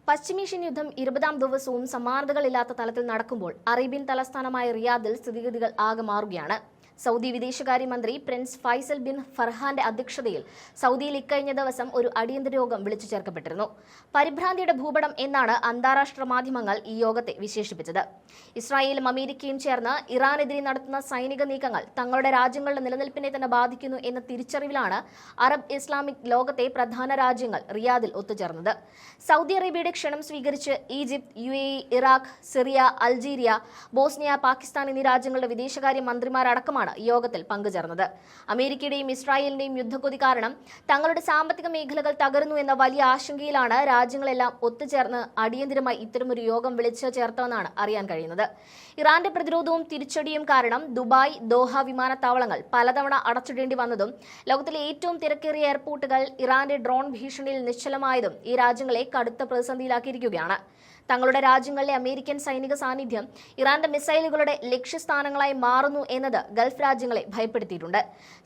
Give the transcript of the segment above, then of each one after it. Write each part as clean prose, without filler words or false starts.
പശ്ചിമേഷ്യൻ യുദ്ധം 20ാം ദിവസവും സമാനതകളില്ലാത്ത തലത്തിൽ നടക്കുമ്പോൾ അറേബ്യൻ തലസ്ഥാനമായ റിയാദിൽ സ്ഥിതിഗതികൾ ആകെ മാറുകയാണ്. സൗദി വിദേശകാര്യമന്ത്രി പ്രിൻസ് ഫൈസൽ ബിൻ ഫർഹാന്റെ അധ്യക്ഷതയിൽ സൗദിയിൽ ഇക്കഴിഞ്ഞ ദിവസം ഒരു അടിയന്തര യോഗം വിളിച്ചു ചേർക്കപ്പെട്ടിരുന്നു. പരിഭ്രാന്തിയുടെ ഭൂപടം എന്നാണ് അന്താരാഷ്ട്ര മാധ്യമങ്ങൾ ഈ യോഗത്തെ വിശേഷിപ്പിച്ചത്. ഇസ്രായേലും അമേരിക്കയും ചേർന്ന് ഇറാനെതിരെ നടത്തുന്ന സൈനിക നീക്കങ്ങൾ തങ്ങളുടെ രാജ്യങ്ങളുടെ നിലനിൽപ്പിനെ തന്നെ ബാധിക്കുന്നു എന്ന തിരിച്ചറിവിലാണ് അറബ് ഇസ്ലാമിക് ലോകത്തെ പ്രധാന രാജ്യങ്ങൾ റിയാദിൽ ഒത്തുചേർന്നത്. സൗദി അറേബ്യയുടെ ക്ഷണം സ്വീകരിച്ച് Egypt, UAE, Iraq, Syria, Algeria, Bosnia, Pakistan എന്നീ രാജ്യങ്ങളുടെ വിദേശകാര്യ മന്ത്രിമാരടക്കമാണ് യോഗത്തിൽ പങ്കുചേർന്നത്. അമേരിക്കയുടെയും ഇസ്രായേലിന്റെയും യുദ്ധക്കൊതി കാരണം തങ്ങളുടെ സാമ്പത്തിക മേഖലകൾ തകരുന്നു എന്ന വലിയ ആശങ്കയിലാണ് രാജ്യങ്ങളെല്ലാം ഒത്തുചേർന്ന് അടിയന്തരമായി ഇത്തരമൊരു യോഗം വിളിച്ചു ചേർത്തതെന്നാണ് അറിയാൻ കഴിയുന്നത്. ഇറാന്റെ പ്രതിരോധവും തിരിച്ചടിയും കാരണം ദുബായ്, ദോഹ വിമാനത്താവളങ്ങൾ പലതവണ അടച്ചിടേണ്ടി വന്നതും ലോകത്തിലെ ഏറ്റവും തിരക്കേറിയ എയർപോർട്ടുകൾ ഇറാന്റെ ഡ്രോൺ ഭീഷണിയിൽ നിശ്ചലമായതും ഈ രാജ്യങ്ങളെ കടുത്ത പ്രതിസന്ധിയിലാക്കിയിരിക്കുകയാണ്. തങ്ങളുടെ രാജ്യങ്ങളിലെ അമേരിക്കൻ സൈനിക സാന്നിധ്യം ഇറാന്റെ മിസൈലുകളുടെ ലക്ഷ്യസ്ഥാനങ്ങളായി മാറുന്നു എന്നത് ഗൾഫ് രാജ്യങ്ങളെ ഭയപ്പെടുത്തിയിട്ടുണ്ട്.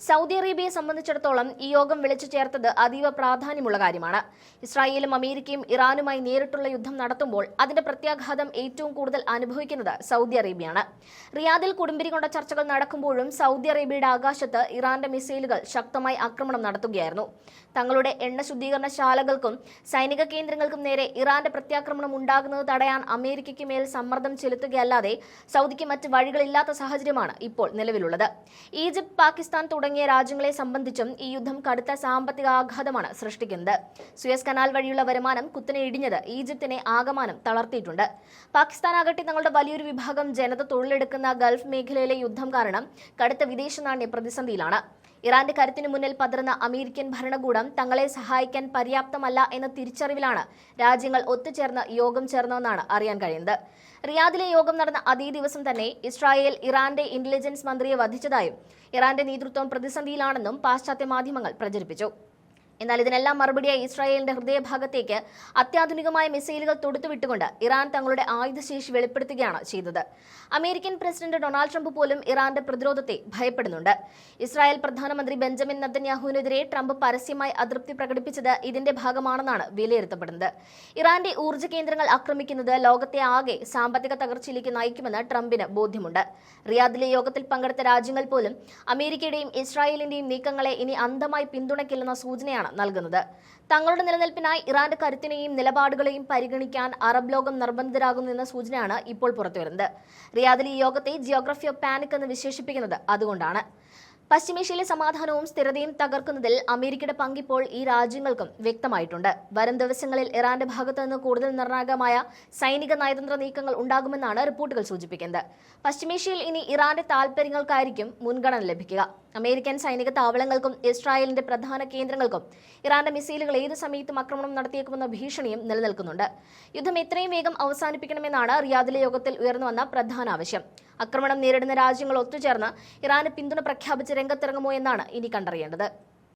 സൗദി അറേബ്യയെ സംബന്ധിച്ചിടത്തോളം ഈ യോഗം വിളിച്ചു ചേർത്തത് അതീവ പ്രാധാന്യമുള്ള കാര്യമാണ്. ഇസ്രായേലും അമേരിക്കയും ഇറാനുമായി നേരിട്ടുള്ള യുദ്ധം നടത്തുമ്പോൾ അതിന്റെ പ്രത്യാഘാതം ഏറ്റവും കൂടുതൽ അനുഭവിക്കുന്നത് സൗദി അറേബ്യയാണ്. റിയാദിൽ കൊടുമ്പിരി കൊണ്ട ചർച്ചകൾ നടക്കുമ്പോഴും സൗദി അറേബ്യയുടെ ആകാശത്ത് ഇറാന്റെ മിസൈലുകൾ ശക്തമായി ആക്രമണം നടത്തുകയായിരുന്നു. തങ്ങളുടെ എണ്ണ ശുദ്ധീകരണ ശാലകൾക്കും സൈനിക കേന്ദ്രങ്ങൾക്കും നേരെ ഇറാന്റെ പ്രത്യാക്രമണം ഉണ്ടാകുന്നത് തടയാൻ അമേരിക്കയ്ക്ക് മേൽ സമ്മർദ്ദം ചെലുത്തുകയല്ലാതെ സൗദിക്ക് മറ്റ് വഴികളില്ലാത്ത സാഹചര്യമാണ് ഇപ്പോൾ നിലവിലുള്ളത്. ഈജിപ്ത്, പാകിസ്ഥാൻ തുടങ്ങിയ രാജ്യങ്ങളെ സംബന്ധിച്ചും ഈ യുദ്ധം കടുത്ത സാമ്പത്തിക ആഘാതമാണ് സൃഷ്ടിക്കുന്നത്. സുയസ് കനാൽ വഴിയുള്ള വരുമാനം കുത്തനെ ഇടിഞ്ഞത് ഈജിപ്തിനെ ആകമാനം തളർത്തിയിട്ടുണ്ട്. പാകിസ്ഥാനാകട്ടെ തങ്ങളുടെ വലിയൊരു വിഭാഗം ജനത തൊഴിലെടുക്കുന്ന ഗൾഫ് മേഖലയിലെ യുദ്ധം കാരണം കടുത്ത വിദേശ നാണ്യ പ്രതിസന്ധിയിലാണ്. ഇറാന്റെ കരുത്തിന് മുന്നിൽ പതറുന്ന അമേരിക്കൻ ഭരണകൂടം തങ്ങളെ സഹായിക്കാൻ പര്യാപ്തമല്ല എന്ന തിരിച്ചറിവിലാണ് രാജ്യങ്ങൾ ഒത്തുചേർന്ന് യോഗം ചേർന്നതെന്നാണ് അറിയാൻ കഴിയുന്നത്. റിയാദിലെ യോഗം നടന്ന അതേ ദിവസം തന്നെ ഇസ്രായേൽ ഇറാന്റെ ഇന്റലിജൻസ് മന്ത്രിയെ വധിച്ചതായും ഇറാന്റെ നേതൃത്വം പ്രതിസന്ധിയിലാണെന്നും പാശ്ചാത്യ മാധ്യമങ്ങൾ പ്രചരിപ്പിച്ചു. എന്നാൽ ഇതിനെല്ലാം മറുപടിയായി ഇസ്രായേലിന്റെ ഹൃദയഭാഗത്തേക്ക് അത്യാധുനികമായ മിസൈലുകൾ തൊടുത്തുവിട്ടുകൊണ്ട് ഇറാൻ തങ്ങളുടെ ആയുധശേഷി വെളിപ്പെടുത്തുകയാണ് ചെയ്തത്. അമേരിക്കൻ പ്രസിഡന്റ് ഡൊണാൾഡ് ട്രംപ് പോലും ഇറാന്റെ പ്രതിരോധത്തെ ഭയപ്പെടുന്നുണ്ട്. ഇസ്രായേൽ പ്രധാനമന്ത്രി ബെഞ്ചമിൻ നെതന്യാഹുവിനെതിരെ ട്രംപ് പരസ്യമായി അതൃപ്തി പ്രകടിപ്പിച്ചത് ഇതിന്റെ ഭാഗമാണെന്നാണ് വിലയിരുത്തപ്പെടുന്നത്. ഇറാന്റെ ഊർജ്ജ കേന്ദ്രങ്ങൾ ആക്രമിക്കുന്നത് ലോകത്തെ ആകെ സാമ്പത്തിക തകർച്ചയിലേക്ക് നയിക്കുമെന്ന് ട്രംപിന് ബോധ്യമുണ്ട്. റിയാദിലെ യോഗത്തിൽ പങ്കെടുത്ത രാജ്യങ്ങൾ പോലും അമേരിക്കയുടെയും ഇസ്രായേലിന്റെയും നീക്കങ്ങളെ ഇനി അന്ധമായി പിന്തുണയ്ക്കില്ലെന്ന സൂചനയാണ് നൽകുന്നത്. തങ്ങളുടെ നിലനിൽപ്പിനായി ഇറാന്റെ കരുത്തിനെയും നിലപാടുകളെയും പരിഗണിക്കാൻ അറബ് ലോകം നിർബന്ധിതരാകുന്നു എന്ന സൂചനയാണ് ഇപ്പോൾ പുറത്തുവരുന്നത്. റിയാദിലെ ഈ യോഗത്തെ ജിയോഗ്രഫി ഓഫ് പാനിക് എന്ന് വിശേഷിപ്പിക്കുന്നത് അതുകൊണ്ടാണ്. പശ്ചിമേഷ്യയിലെ സമാധാനവും സ്ഥിരതയും തകർക്കുന്നതിൽ അമേരിക്കയുടെ പങ്കിപ്പോൾ ഈ രാജ്യങ്ങൾക്കും വ്യക്തമായിട്ടുണ്ട്. വരും ദിവസങ്ങളിൽ ഇറാന്റെ ഭാഗത്തു നിന്ന് കൂടുതൽ നിർണായകമായ സൈനിക നയതന്ത്ര നീക്കങ്ങൾ ഉണ്ടാകുമെന്നാണ് റിപ്പോർട്ടുകൾ സൂചിപ്പിക്കുന്നത്. പശ്ചിമേഷ്യയിൽ ഇനി ഇറാന്റെ താൽപര്യങ്ങൾക്കായിരിക്കും മുൻഗണന ലഭിക്കുക. അമേരിക്കൻ സൈനിക താവളങ്ങൾക്കും ഇസ്രായേലിന്റെ പ്രധാന കേന്ദ്രങ്ങൾക്കും ഇറാന്റെ മിസൈലുകൾ ഏത് സമയത്തും ആക്രമണം നടത്തിയേക്കുമെന്ന ഭീഷണിയും നിലനിൽക്കുന്നുണ്ട്. യുദ്ധം എത്രയും വേഗം അവസാനിപ്പിക്കണമെന്നാണ് റിയാദിലെ യോഗത്തിൽ ഉയർന്നുവന്ന പ്രധാന ആവശ്യം. ആക്രമണം നേരിടുന്ന രാജ്യങ്ങൾ ഒത്തുചേർന്ന് ഇറാന് പിന്തുണ പ്രഖ്യാപിച്ച് രംഗത്തിറങ്ങുമോ എന്നാണ് ഇനി കണ്ടറിയേണ്ടത്.